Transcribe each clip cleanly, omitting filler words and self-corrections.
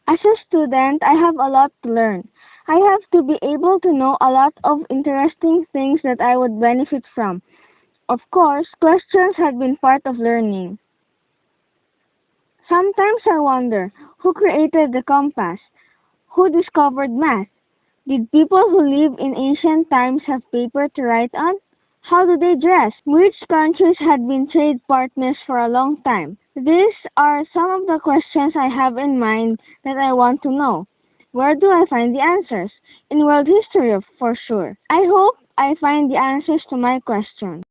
As a student, I have a lot to learn. I have to be able to know a lot of interesting things that I would benefit from. Of course, questions have been part of learning. Sometimes I wonder, who created the compass? Who discovered math? Did people who lived in ancient times have paper to write on? How do they dress? Which countries had been trade partners for a long time? These are some of the questions I have in mind that I want to know. Where do I find the answers? In world history, for sure. I hope I find the answers to my questions.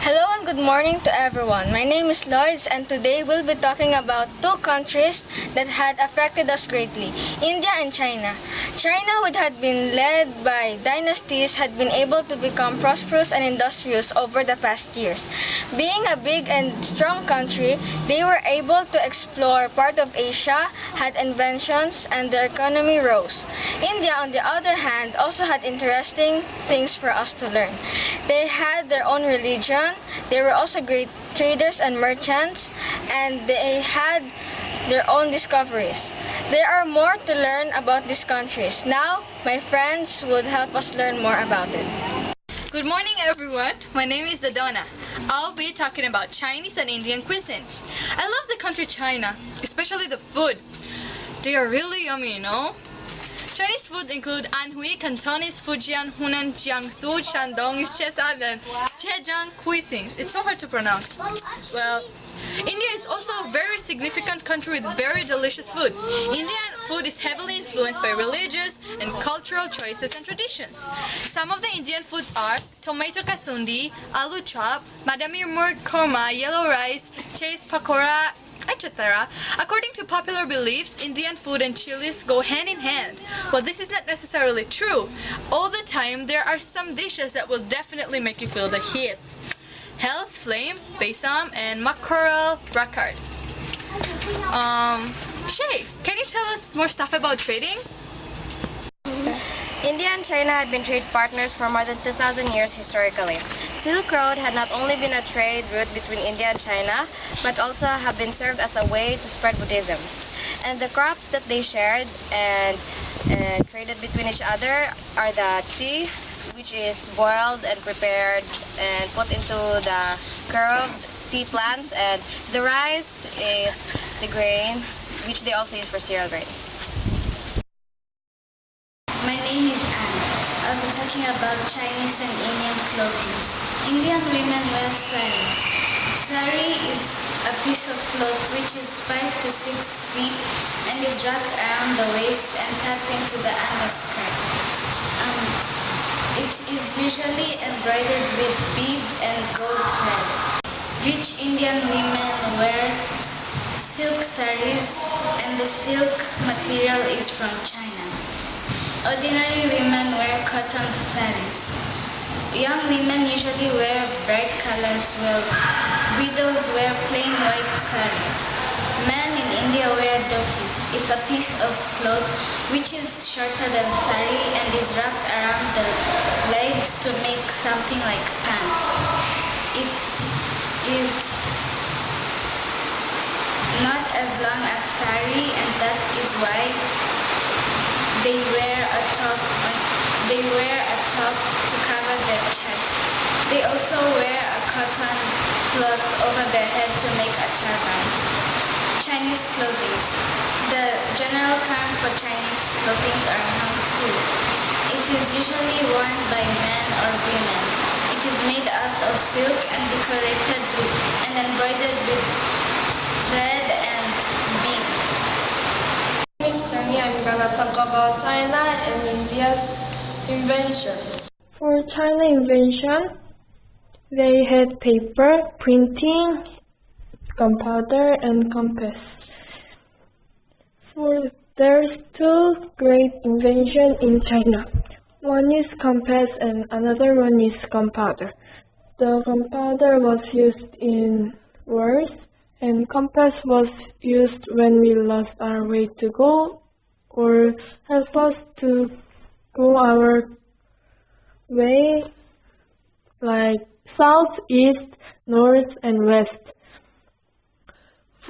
Hello and good morning to everyone. My name is Lloyds and today we'll be talking about two countries that had affected us greatly, India and China. China, which had been led by dynasties, had been able to become prosperous and industrious over the past years. Being a big and strong country, they were able to explore part of Asia, had inventions, and their economy rose. India, on the other hand, also had interesting things for us to learn. They had their own religion. They were also great traders and merchants, and they had their own discoveries. There are more to learn about these countries. Now, my friends would help us learn more about it. Good morning, everyone. My name is Dodona. I'll be talking about Chinese and Indian cuisine. I love the country China, especially the food. They are really yummy, you know? Chinese foods include Anhui, Cantonese, Fujian, Hunan, Jiangsu, Shandong, Shenzhen, and Zhejiang cuisines. It's so hard to pronounce. Well, India is also a very significant country with very delicious food. Indian food is heavily influenced by religious and cultural choices and traditions. Some of the Indian foods are tomato kasundi, aloo chop, madami murg korma, yellow rice, chase pakora, etc. According to popular beliefs, Indian food and chilies go hand in hand. Well, this is not necessarily true. All the time, there are some dishes that will definitely make you feel the heat. Hell's Flame, Basam, and Mackerel Bracard. Shay, can you tell us more stuff about trading? India and China had been trade partners for more than 2,000 years historically. Silk Road had not only been a trade route between India and China, but also have been served as a way to spread Buddhism. And the crops that they shared and traded between each other are the tea, which is boiled and prepared and put into the curved tea plants, and the rice is the grain, which they also use for cereal grain. My name is Anne. I'll be talking about Chinese and Indian clothing. Indian women wear saris. Sari is a piece of cloth which is 5 to 6 feet and is wrapped around the waist and tucked into the underskirt. It is usually embroidered with beads and gold thread. Rich Indian women wear silk saris and the silk material is from China. Ordinary women wear cotton saris. Young women usually wear bright colors while widows wear plain white saris. Men in India wear dhotis. It's a piece of cloth which is shorter than sari and is wrapped around the legs to make something like pants. It is not as long as sari, and that is why they wear a top to cover their chest. They also wear a cotton cloth over their head to make a turban. Chinese clothing. The general term for Chinese clothing are hanfu. It is usually worn by men or women. It is made out of silk and decorated with and embroidered with thread and beads. I'm gonna talk about China and India's invention. For China invention, they had paper, printing, gunpowder, and compass. There's two great inventions in China. One is compass and another one is gunpowder. The gunpowder was used in wars, and compass was used when we lost our way to go or help us to go our way, like south, east, north, and west.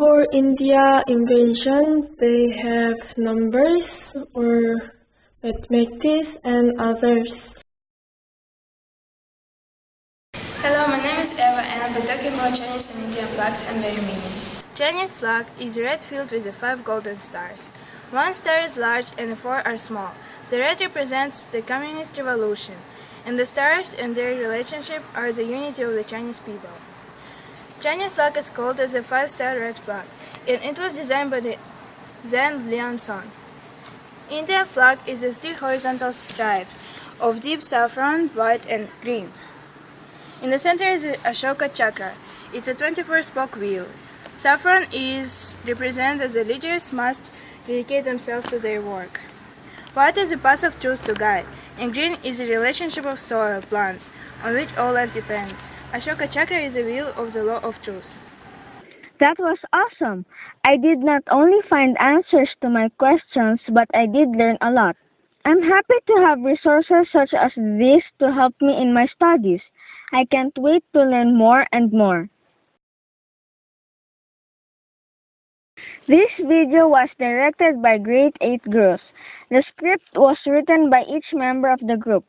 Before India invasion, they have numbers or mathematics and others. Hello, my name is Eva and I'll be talking about Chinese and Indian flags and their meaning. Chinese flag is red filled with the 5 golden stars. 1 star is large and the 4 are small. The red represents the Communist Revolution, and the stars and their relationship are the unity of the Chinese people. Chinese flag is called as a 5-star red flag, and it was designed by the Zhang Lianshan. India flag is the 3 horizontal stripes of deep saffron, white, and green. In the center is the Ashoka Chakra. It's a 24-spoke wheel. Saffron is represented as the leaders must dedicate themselves to their work. White is the path of truth to guide, and green is the relationship of soil, plants, on which all life depends. Ashoka Chakra is the wheel of the law of truth. That was awesome. I did not only find answers to my questions, but I did learn a lot. I'm happy to have resources such as this to help me in my studies. I can't wait to learn more and more. This video was directed by Grade 8 girls. The script was written by each member of the group.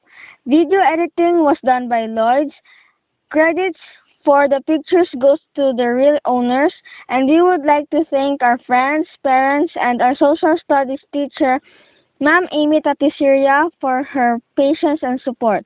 Video editing was done by Lloyds. Credits for the pictures goes to the real owners, and we would like to thank our friends, parents, and our social studies teacher, Ma'am Amy Tatisiria, for her patience and support.